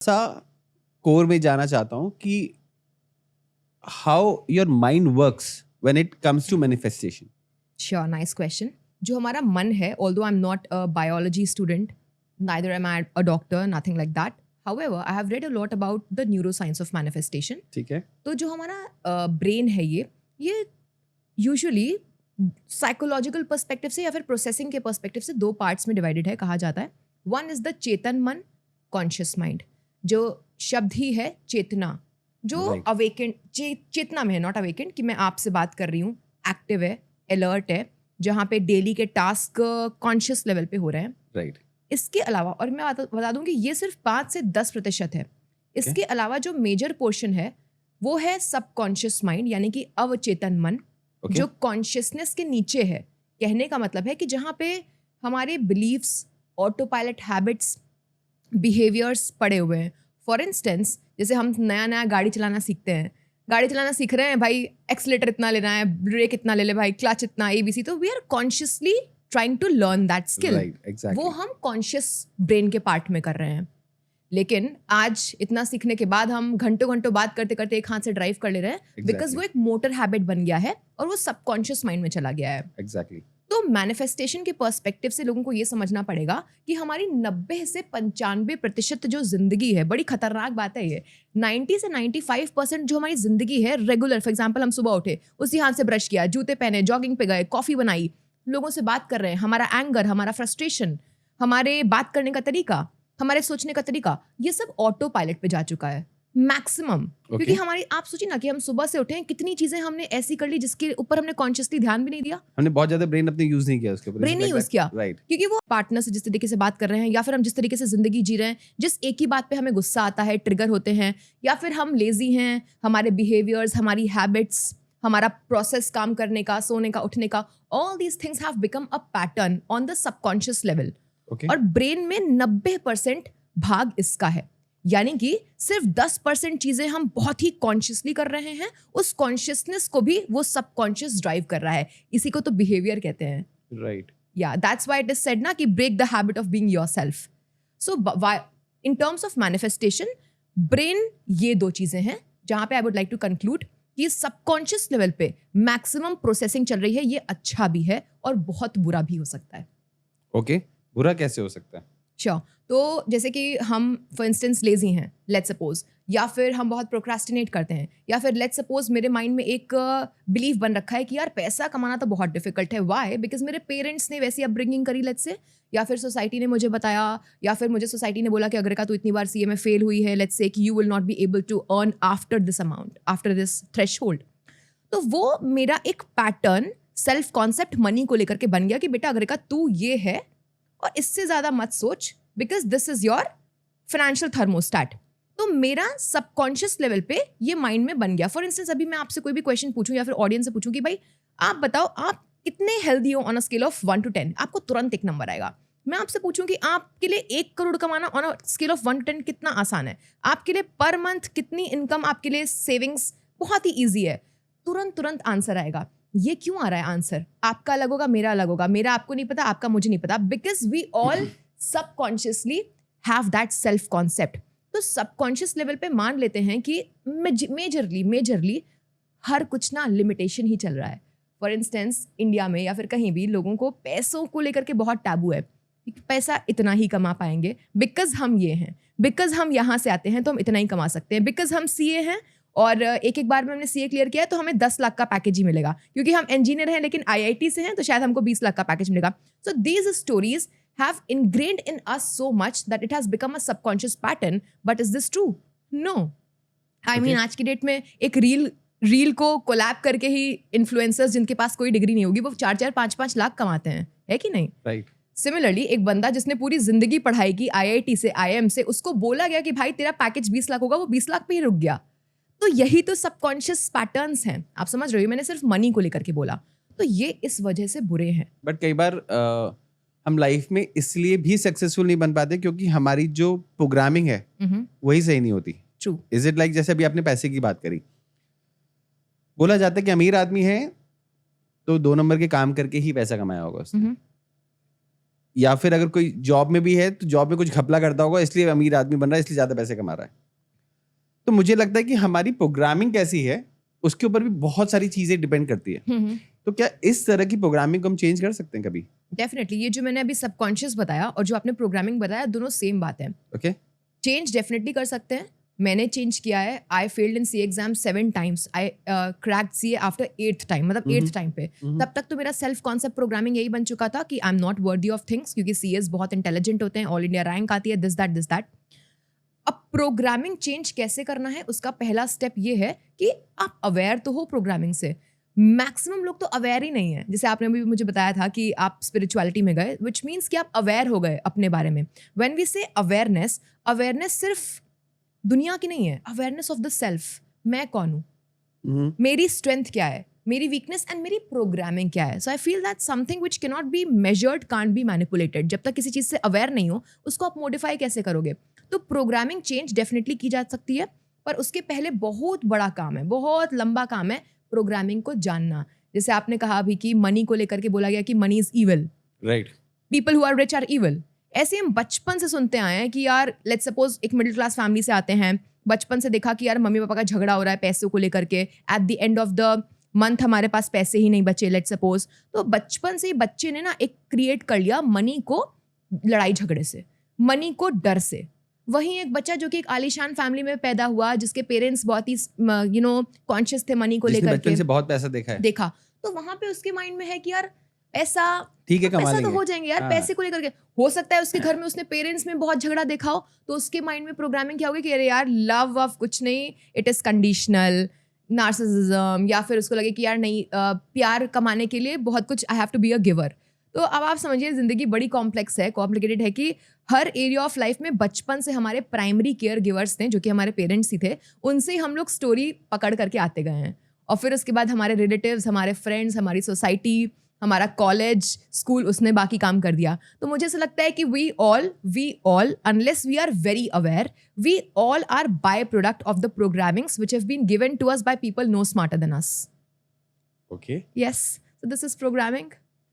सा कोर में जाना चाहता हूँ कि how your mind works when it comes to manifestation. Sure, nice question. जो हमारा मन है, although I am not a biology student, neither am I a doctor, nothing like that. However, I have read a lot about the neuroscience of manifestation. ठीक है. तो जो हमारा brain है ये यूजुअली साइकोलॉजिकल पर्सपेक्टिव से या फिर प्रोसेसिंग के पर्सपेक्टिव से दो पार्ट्स में डिवाइडेड है, कहा जाता है. वन इज द चेतन मन, कॉन्शियस माइंड. जो शब्द ही है चेतना, जो Right. अवेकेंड चेतना में है, नॉट अवेकेंड कि मैं आपसे बात कर रही हूँ, एक्टिव है, अलर्ट है, जहाँ पे डेली के टास्क कॉन्शियस लेवल पे हो रहे हैं. राइट. इसके अलावा, और मैं बता दूं कि ये सिर्फ 5 से 10% है. इसके अलावा जो मेजर पोर्शन है वो है सबकॉन्शियस माइंड, यानी कि अवचेतन मन, Okay. जो कॉन्शियसनेस के नीचे है. कहने का मतलब है कि जहाँ पे हमारे beliefs, autopilot habits, behaviours पड़े हुए हैं. फॉर इंस्टेंस, जैसे हम नया नया गाड़ी चलाना सीखते हैं, गाड़ी चलाना सीख रहे हैं भाई, एक्सीलेटर इतना लेना है, ब्रेक इतना ले ले भाई, क्लच इतना, ABC. तो we are consciously trying to learn that skill. Right, exactly. वो हम कॉन्शियस ब्रेन के पार्ट में कर रहे हैं. लेकिन आज इतना सीखने के बाद हम घंटों घंटों बात करते करते एक हाथ से ड्राइव कर ले रहे हैं, बिकॉज वो एक मोटर हैबिट बन गया है और वो सबकॉन्शियस माइंड में चला गया है. एग्जैक्टली. तो मैनिफेस्टेशन के पर्सपेक्टिव से लोगों को ये समझना पड़ेगा कि हमारी 90 से 95% जो जिंदगी है, बड़ी खतरनाक बात है ये, 90 से 95% जो हमारी जिंदगी है रेगुलर. फॉर एग्जाम्पल, हम सुबह उठे, उसी हाथ से ब्रश किया, जूते पहने, जॉगिंग पे गए, कॉफी बनाई, लोगों से बात कर रहे हैं, हमारा एंगर, हमारा फ्रस्ट्रेशन, हमारे बात करने का तरीका, हमारे सोचने का तरीका, ये सब ऑटो पायलट पे जा चुका है मैक्सिमम. क्योंकि हमारी, आप सोचिए ना कि हम सुबह से उठे हैं, कितनी चीजें हमने ऐसी कर ली जिसके ऊपर हमने कॉन्शियसली ध्यान भी नहीं दिया. हमने बहुत ज्यादा ब्रेन अपने यूज नहीं किया उसके ऊपर. ब्रेन नहीं यूज किया. राइट. क्योंकि वो पार्टनर से जिस तरीके से बात कर रहे हैं, या फिर हम जिस तरीके से जिंदगी जी रहे हैं, जिस एक ही बात पे हमें गुस्सा आता है, ट्रिगर होते हैं, या फिर हम लेजी हैं, हमारे बिहेवियर्स, हमारी हैबिट्स, हमारा प्रोसेस काम करने का, सोने का, उठने का, all these things have become a pattern on the subconscious level. और ब्रेन में 90% भाग इसका है. यानी कि सिर्फ 10% चीजें हम बहुत ही कॉन्शियसली कर रहे हैं, उस कॉन्शियसनेस को भी वो सबकॉन्शियस ड्राइव कर रहा है. इसी को तो बिहेवियर कहते हैं. Right. Yeah, that's why it is said na कि break the habit of being yourself. So in terms of manifestation, brain ये दो चीजें हैं जहाँ पे I would like to conclude कि सबकॉन्शियस लेवल पे मैक्सिमम प्रोसेसिंग चल रही है. ये अच्छा भी है और बहुत बुरा भी हो सकता है. ओके. बुरा कैसे हो सकता है? श्योर. तो जैसे कि हम फॉर इंस्टेंस लेजी हैं, लेट्स सपोज, या फिर हम बहुत प्रोक्रास्टिनेट करते हैं, या फिर लेट्स सपोज मेरे माइंड में एक बिलीफ बन रखा है कि यार पैसा कमाना तो बहुत डिफिकल्ट है. व्हाई? बिकॉज मेरे पेरेंट्स ने वैसी अपब्रिंगिंग करी, लेट्स से, या फिर सोसाइटी ने मुझे बताया, या फिर मुझे सोसाइटी ने बोला कि अगर का तू इतनी बार सीए में फेल हुई है, लेट्स से, कि you will not be able to earn after this amount, after this threshold. तो वो मेरा एक पैटर्न, सेल्फ कॉन्सेप्ट मनी को लेकर के बन गया कि बेटा अगर का तू ये है और इससे ज्यादा मत सोच, because this is your financial thermostat. तो मेरा सबकॉन्शियस लेवल पे ये माइंड में बन गया. फॉर इंस्टेंस, अभी मैं आपसे कोई भी क्वेश्चन पूछूं या फिर ऑडियंस से पूछूं कि भाई आप बताओ आप कितने हेल्दी हो on a scale of 1 to 10, आपको तुरंत एक नंबर आएगा. मैं आपसे पूछूं कि आपके लिए 1 करोड़ कमाना on a scale of 1 to 10 कितना आसान है, आपके लिए पर मंथ कितनी इनकम, आपके लिए सेविंग्स बहुत ही ईजी है, तुरंत आंसर आएगा. ये क्यों आ रहा है आंसर? आपका अलग होगा, मेरा अलग होगा, मेरा आपको नहीं पता, आपका मुझे नहीं पता, because we all subconsciously have that self concept. तो सबकॉन्शियस लेवल पे मान लेते हैं कि मेजरली हर कुछ ना लिमिटेशन ही चल रहा है. फॉर इंस्टेंस, इंडिया में या फिर कहीं भी लोगों को पैसों को लेकर के बहुत टैबू है. पैसा इतना ही कमा पाएंगे बिकॉज हम ये हैं, बिकॉज हम यहाँ से आते हैं तो हम इतना ही कमा सकते हैं, बिकॉज हम सीए हैं और एक बार में हमने सीए क्लियर किया है तो हमें 10 लाख का पैकेज ही मिलेगा, क्योंकि हम इंजीनियर हैं लेकिन IIT से हैं तो शायद हमको 20 लाख का पैकेज मिलेगा. So these stories have ingrained in us so much that it has become a subconscious pattern. But is this true? No. I mean, आज की डेट में एक रील को कोलैब करके ही इन्फ्लुएंसर्स जिनके पास कोई डिग्री नहीं होगी वो 4-4, 5-5 लाख कमाते हैं, है कि नहीं? राइट. सिमिलरली एक बंदा जिसने पूरी जिंदगी पढ़ाई की IIT से, IIM से, उसको बोला गया कि भाई तेरा पैकेज 20 लाख होगा, वो 20 लाख पे ही रुक गया. तो यही तो सबकॉन्शियस पैटर्न्स हैं. आप समझ रहे हो? मैंने सिर्फ मनी को लेकर के बोला. तो ये इस वजह से बुरे हैं. बट कई बार हम लाइफ में इसलिए भी सक्सेसफुल नहीं बन पाते क्योंकि हमारी जो प्रोग्रामिंग है वही सही नहीं होती. ट्रू. इज इट लाइक जैसे अभी आपने पैसे की बात करी, बोला जाता है कि अमीर आदमी है तो 2 नंबर के काम करके ही पैसा कमाया होगा उसने. या फिर अगर कोई जॉब में भी है तो जॉब में कुछ घपला करता होगा इसलिए अमीर आदमी बन रहा है, इसलिए ज्यादा पैसे कमा रहा है। तो मुझे लगता है कि हमारी प्रोग्रामिंग कैसी है उसके ऊपर भी बहुत सारी चीजें डिपेंड करती है। तो क्या इस तरह की प्रोग्रामिंग को हम चेंज कर सकते हैं कभी? डेफिनेटली, ये जो मैंने अभी सबकॉन्शियस बताया और जो आपने प्रोग्रामिंग बताया, दोनों सेम बात है। ओके, चेंज डेफिनेटली कर सकते हैं। मैंने चेंज किया है। I failed in C exam 7 times। I cracked C after 8th time, मतलब 8th टाइम पे। तब तक तो मेरा सेल्फ कॉन्सेप्ट प्रोग्रामिंग यही बन चुका था कि आई am not worthy of things, क्योंकि सीएस बहुत इंटेलिजेंट होते हैं, ऑल इंडिया रैंक आती है, दिस दैट। अब प्रोग्रामिंग चेंज कैसे करना है, उसका पहला स्टेप ये है कि आप अवेयर तो हो प्रोग्रामिंग से। मैक्सिमम लोग तो अवेयर ही नहीं है। जैसे आपने अभी मुझे बताया था कि आप स्पिरिचुअलिटी में गए, विच मीन्स कि आप अवेयर हो गए अपने बारे में। व्हेन वी से अवेयरनेस, अवेयरनेस सिर्फ दुनिया की नहीं है, अवेयरनेस ऑफ द सेल्फ। मैं कौन हूँ, मेरी स्ट्रेंथ क्या है, मेरी वीकनेस एंड मेरी प्रोग्रामिंग क्या है। So I feel that something which can not be measured, can't be manipulated. जब तक किसी चीज़ से अवेयर नहीं हो, उसको आप मॉडिफाई कैसे करोगे? तो प्रोग्रामिंग चेंज डेफिनेटली की जा सकती है, पर उसके पहले बहुत बड़ा काम है, बहुत लंबा काम है प्रोग्रामिंग को जानना। जैसे आपने कहा अभी कि मनी को लेकर के बोला गया कि money is evil, right, people who are rich are evil. ऐसे हम बचपन से सुनते आए हैं कि यार लेट्स सपोज एक मिडिल क्लास फैमिली से आते हैं, बचपन से देखा कि यार मम्मी पापा का झगड़ा हो रहा है पैसों को लेकर के, at the end of the month हमारे पास पैसे ही नहीं बचे, लेट्स सपोज। तो बचपन से ही बच्चे ने ना एक क्रिएट कर लिया मनी को, लड़ाई झगड़े से, मनी को डर से। वहीं एक बच्चा जो कि एक आलीशान फैमिली में पैदा हुआ, जिसके पेरेंट्स बहुत ही कॉन्शियस थे मनी को लेकर बचपन से बहुत पैसा देखा, तो वहां पे उसके माइंड में है कि यार पैसा, ठीक है, कमा पैसा तो लेंगे, हो जाएंगे यार। हाँ। पैसे को लेकर के हो सकता है उसके घर में उसने पेरेंट्स में बहुत झगड़ा देखा हो, तो उसके माइंड में प्रोग्रामिंग क्या होगी कि अरे यार लव वव कुछ नहीं, इट इज कंडीशनल, नार्सिसिज्म, या फिर उसको लगे कि यार नहीं प्यार कमाने के लिए बहुत कुछ, I have to be a giver. तो अब आप समझिए जिंदगी बड़ी कॉम्प्लेक्स है, कॉम्प्लिकेटेड है, कि हर एरिया ऑफ लाइफ में बचपन से हमारे प्राइमरी केयर गिवर्स थे जो कि हमारे पेरेंट्स ही थे, उनसे ही हम लोग स्टोरी पकड़ करके आते गए हैं। और फिर उसके बाद हमारे रिलेटिव्स, हमारे फ्रेंड्स, हमारी सोसाइटी, हमारा कॉलेज, स्कूल, उसने बाकी काम कर दिया। तो मुझे ऐसा लगता है कि we all unless we are very aware, we all are by product of the programmings which have been given to us by people no smarter than us. Okay, yes, so this is programming.